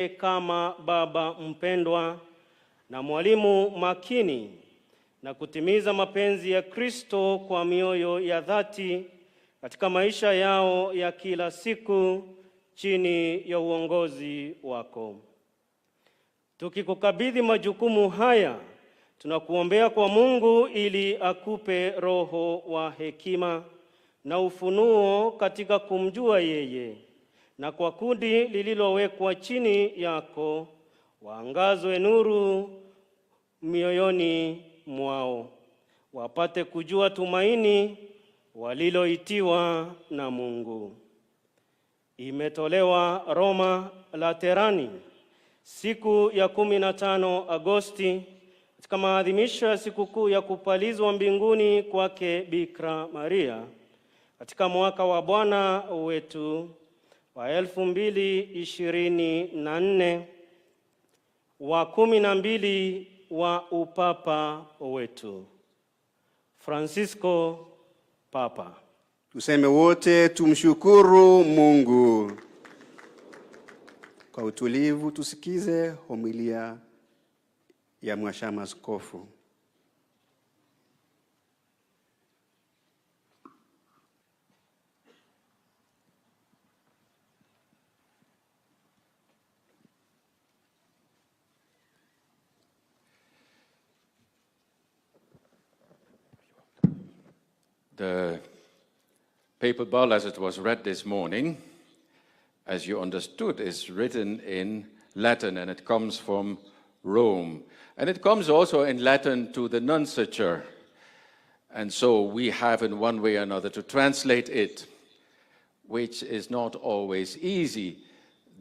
kama baba mpendwa na mwalimu makini na kutimiza mapenzi ya Kristo kwa mioyo ya dhati katika maisha yao ya kila siku chini ya uongozi wako. Tukikukabidhi majukumu haya, tunakuombea kwa Mungu ili akupe roho wa hekima na ufunuo katika kumjua yeye, na kwa kundi lililowekwa chini yako waangazwe nuru mioyoni mwao, wapate kujua tumaini waliloitiwa na Mungu. Imetolewa Roma Laterani siku ya 15 Agosti katika maadhimisho ya sikukuu ya kupalizwa mbinguni kwake Bikira Maria katika mwaka wa Bwana wetu wa 2024 wa 12 wa upapa wetu. Francisco Papa. Tuseme wote tumshukuru Mungu. Kwa utulivu tusikize homilia ya Mhashamu Askofu. The papal bull, as it was read this morning, as you understood, is written in Latin, and it comes from Rome. And it comes also in Latin to the nunciature. And so we have in one way or another to translate it, which is not always easy,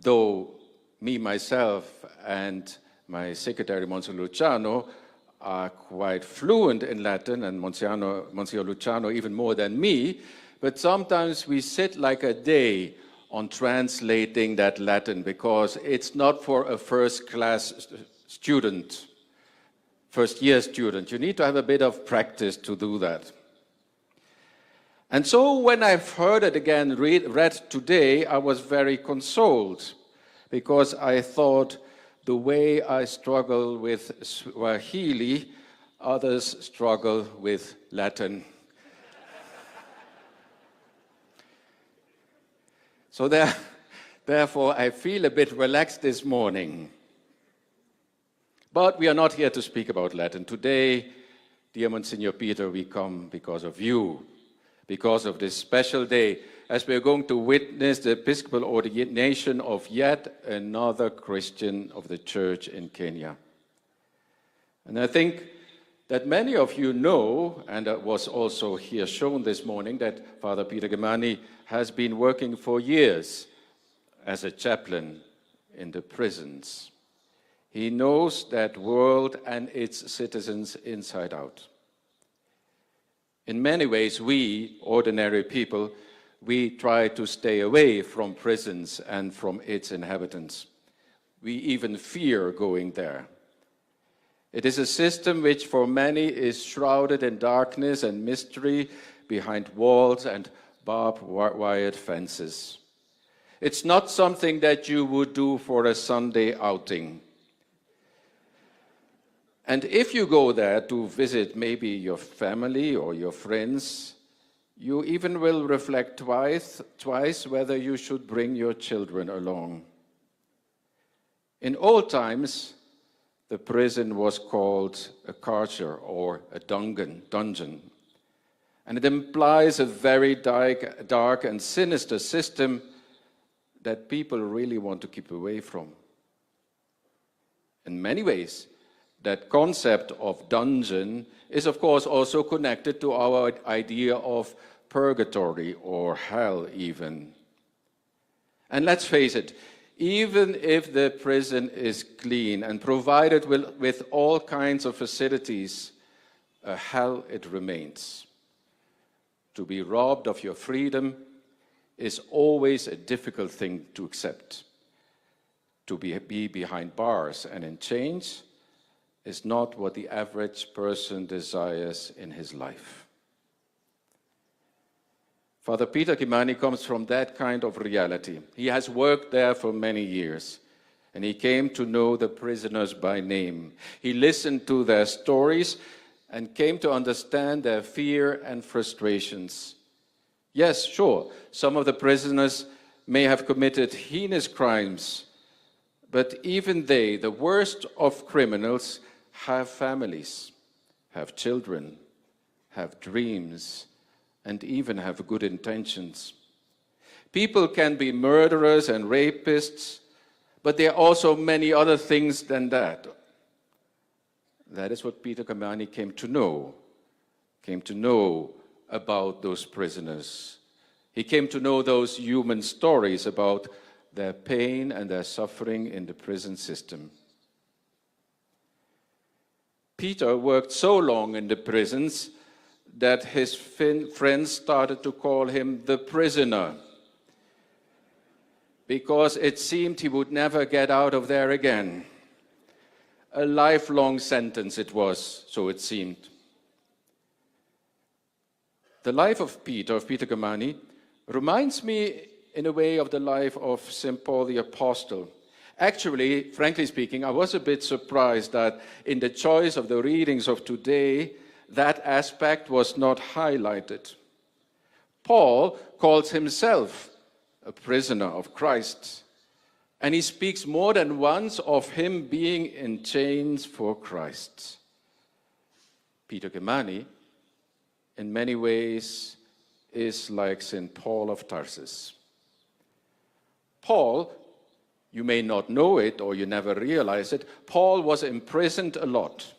though me, myself, and my secretary, Monsignor Luciano, are quite fluent in Latin, and Monsignor Luciano even more than me, but sometimes we sit like a day on translating that Latin because it's not for a first-class student, first-year student. You need to have a bit of practice to do that. And so when I've heard it again read today, I was very consoled because I thought, the way I struggle with Swahili, others struggle with Latin. So therefore, I feel a bit relaxed this morning. But we are not here to speak about Latin. Today, dear Monsignor Peter, we come because of you, because of this special day, as we are going to witness the episcopal ordination of yet another Christian of the Church in Kenya. And I think that many of you know, and it was also here shown this morning, that Father Peter Gemani has been working for years as a chaplain in the prisons. He knows that world and its citizens inside out. In many ways, we, ordinary people, we try to stay away from prisons and from its inhabitants. We even fear going there. It is a system which for many is shrouded in darkness and mystery behind walls and barbed wire fences. It's not something that you would do for a Sunday outing. And if you go there to visit maybe your family or your friends, you even will reflect twice whether you should bring your children along. In old times, the prison was called a carcer or a dungeon. And it implies a very dark and sinister system that people really want to keep away from. In many ways, that concept of dungeon is of course also connected to our idea of purgatory or hell even. And let's face it, even if the prison is clean and provided with all kinds of facilities, a hell it remains. To be robbed of your freedom is always a difficult thing to accept. To be behind bars and in chains is not what the average person desires in his life. Father Peter Kimani comes from that kind of reality. He has worked there for many years. and he came to know the prisoners by name. He listened to their stories and came to understand their fear and frustrations. Yes, sure, some of the prisoners may have committed heinous crimes, but even they, the worst of criminals, have families, have children, have dreams, and even have good intentions. People can be murderers and rapists, but there are also many other things than that. That is what Peter Kamani came to know about those prisoners. He came to know those human stories about their pain and their suffering in the prison system. Peter worked so long in the prisons that his friends started to call him the prisoner, because it seemed he would never get out of there again. A lifelong sentence it was, so it seemed. The life of Peter Kamani, reminds me in a way of the life of St. Paul the Apostle. Actually, frankly speaking, I was a bit surprised that in the choice of the readings of today, that aspect was not highlighted. Paul calls himself a prisoner of Christ, and he speaks more than once of him being in chains for Christ. Peter Kamani, in many ways, is like St. Paul of Tarsus. Paul, you may not know it or you never realize it, Paul was imprisoned a lot.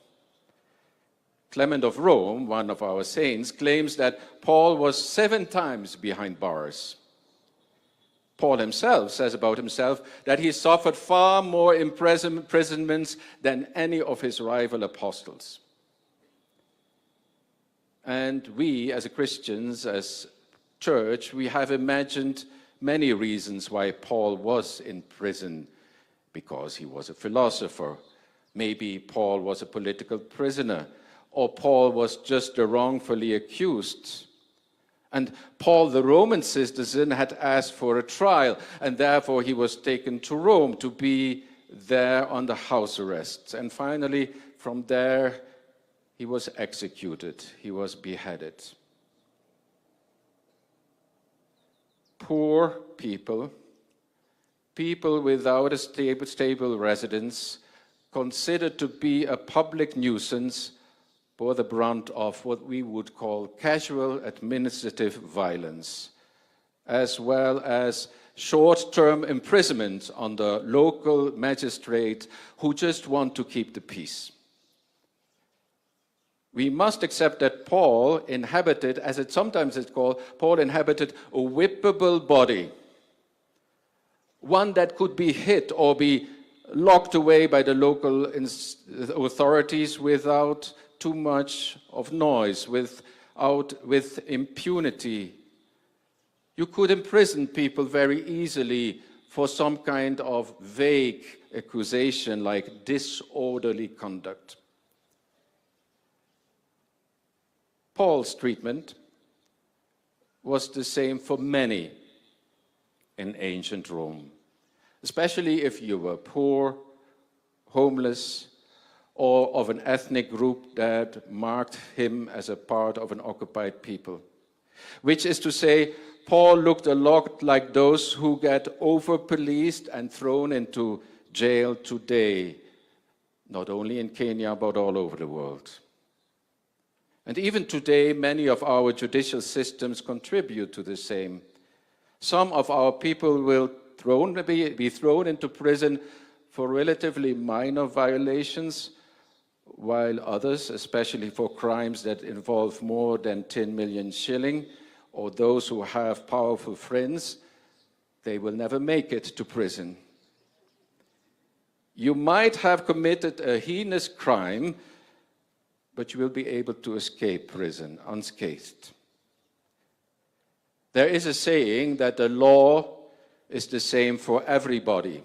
Clement of Rome, one of our saints, claims that Paul was 7 times behind bars. Paul himself says about himself that he suffered far more imprisonments than any of his rival apostles. And we, as Christians, as church, we have imagined many reasons why Paul was in prison. Because he was a philosopher. Maybe Paul was a political prisoner. Or Paul was just wrongfully accused. And Paul, the Roman citizen, had asked for a trial, and therefore he was taken to Rome to be there under house arrest. And finally, from there, he was executed. He was beheaded. Poor people, people without a stable residence, considered to be a public nuisance, bore the brunt of what we would call casual administrative violence, as well as short-term imprisonment under local magistrates who just want to keep the peace. We must accept that Paul inhabited, as it sometimes is called, Paul inhabited a whippable body, one that could be hit or be locked away by the local authorities without too much of noise, with impunity. You could imprison people very easily for some kind of vague accusation like disorderly conduct. Paul's treatment was the same for many in ancient Rome, especially if you were poor, homeless, or of an ethnic group that marked him as a part of an occupied people. Which is to say, Paul looked a lot like those who get over-policed and thrown into jail today, not only in Kenya, but all over the world. And even today, many of our judicial systems contribute to the same. Some of our people will be thrown into prison for relatively minor violations, while others, especially for crimes that involve more than 10 million shilling, or those who have powerful friends, they will never make it to prison. You might have committed a heinous crime, but you will be able to escape prison unscathed. There is a saying that the law is the same for everybody,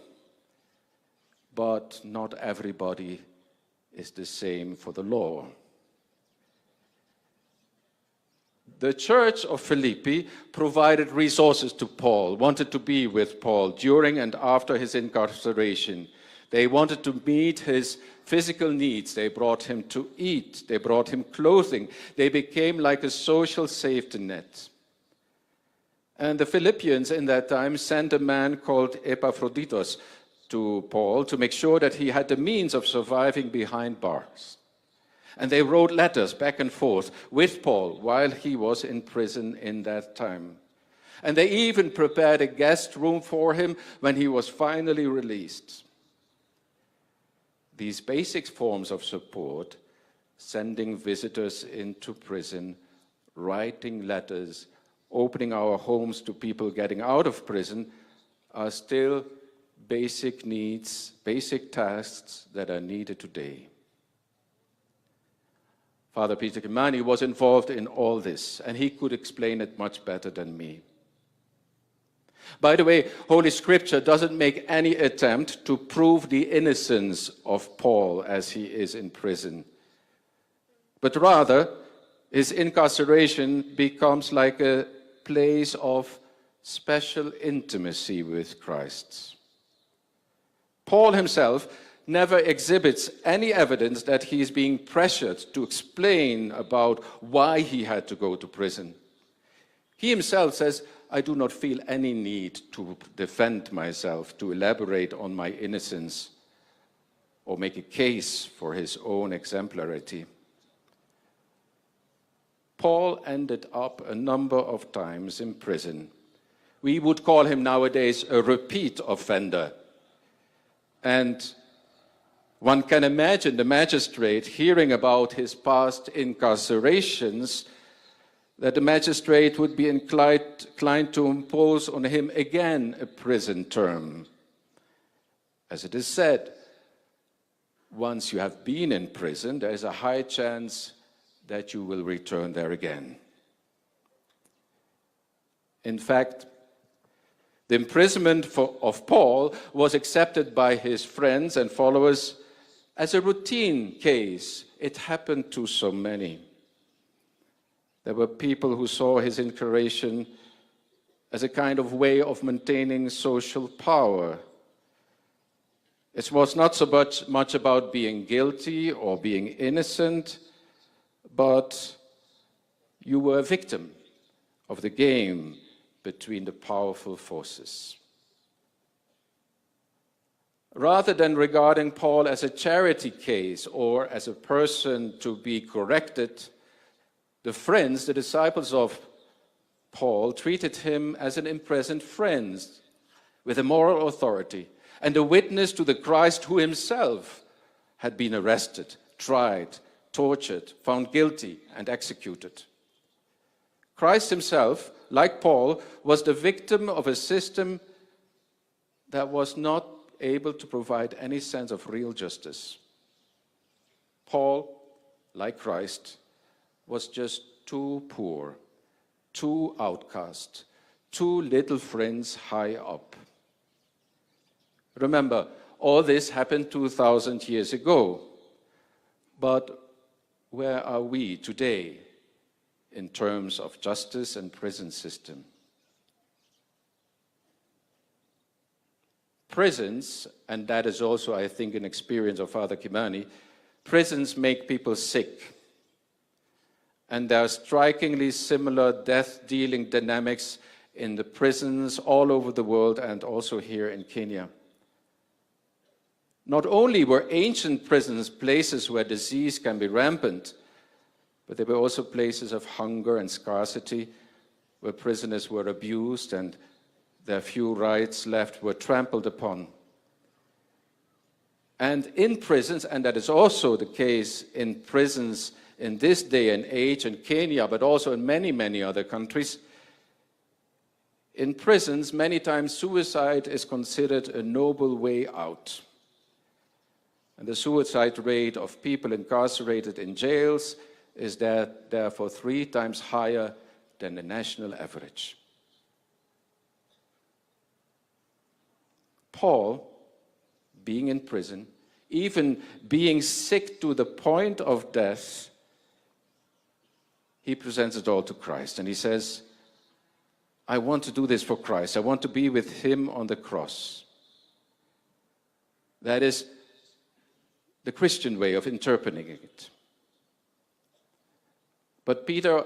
but not everybody is the same for the law. The church of Philippi provided resources to Paul, wanted to be with Paul during and after his incarceration. They wanted to meet his physical needs. They brought him to eat. They brought him clothing. They became like a social safety net. And the Philippians in that time sent a man called Epaphroditus to Paul to make sure that he had the means of surviving behind bars. And they wrote letters back and forth with Paul while he was in prison in that time. And they even prepared a guest room for him when he was finally released. These basic forms of support, sending visitors into prison, writing letters, opening our homes to people getting out of prison, are still basic needs, basic tasks that are needed today. Father Peter Kimani was involved in all this, and he could explain it much better than me. By the way, Holy Scripture doesn't make any attempt to prove the innocence of Paul as he is in prison, but rather his incarceration becomes like a place of special intimacy with Christ. Paul himself never exhibits any evidence that he is being pressured to explain about why he had to go to prison. He himself says, "I do not feel any need to defend myself, to elaborate on my innocence, or make a case for his own exemplarity." Paul ended up a number of times in prison. We would call him nowadays a repeat offender. And one can imagine the magistrate hearing about his past incarcerations, that the magistrate would be inclined to impose on him again a prison term. As it is said, once you have been in prison, there is a high chance that you will return there again. In fact, the imprisonment of Paul was accepted by his friends and followers as a routine case. It happened to so many. There were people who saw his incarceration as a kind of way of maintaining social power. It was not so much about being guilty or being innocent, but you were a victim of the game between the powerful forces. Rather than regarding Paul as a charity case or as a person to be corrected, the friends, the disciples of Paul, treated him as an imprisoned friend with a moral authority and a witness to the Christ who himself had been arrested, tried, tortured, found guilty, and executed. Christ himself, like Paul, was the victim of a system that was not able to provide any sense of real justice. Paul, like Christ, was just too poor, too outcast, too little friends high up. Remember, all this happened 2,000 years ago. But where are we today in terms of justice and prison system? Prisons, and that is also, I think, an experience of Father Kimani, prisons make people sick. And there are strikingly similar death-dealing dynamics in the prisons all over the world and also here in Kenya. Not only were ancient prisons places where disease can be rampant, but they were also places of hunger and scarcity, where prisoners were abused and their few rights left were trampled upon. And in prisons, and that is also the case in prisons in this day and age in Kenya, but also in many, many other countries, in prisons, many times suicide is considered a noble way out. And the suicide rate of people incarcerated in jails is therefore 3 times higher than the national average. Paul, being in prison, even being sick to the point of death, he presents it all to Christ. And he says, I want to do this for Christ. I want to be with him on the cross. That is the Christian way of interpreting it. But Peter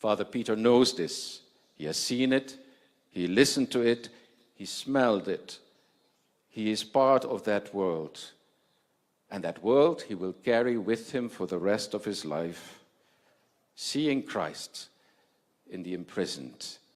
Father Peter knows this. He has seen it, he listened to it, he smelled it. He is part of that world. And that world he will carry with him for the rest of his life, seeing Christ in the imprisoned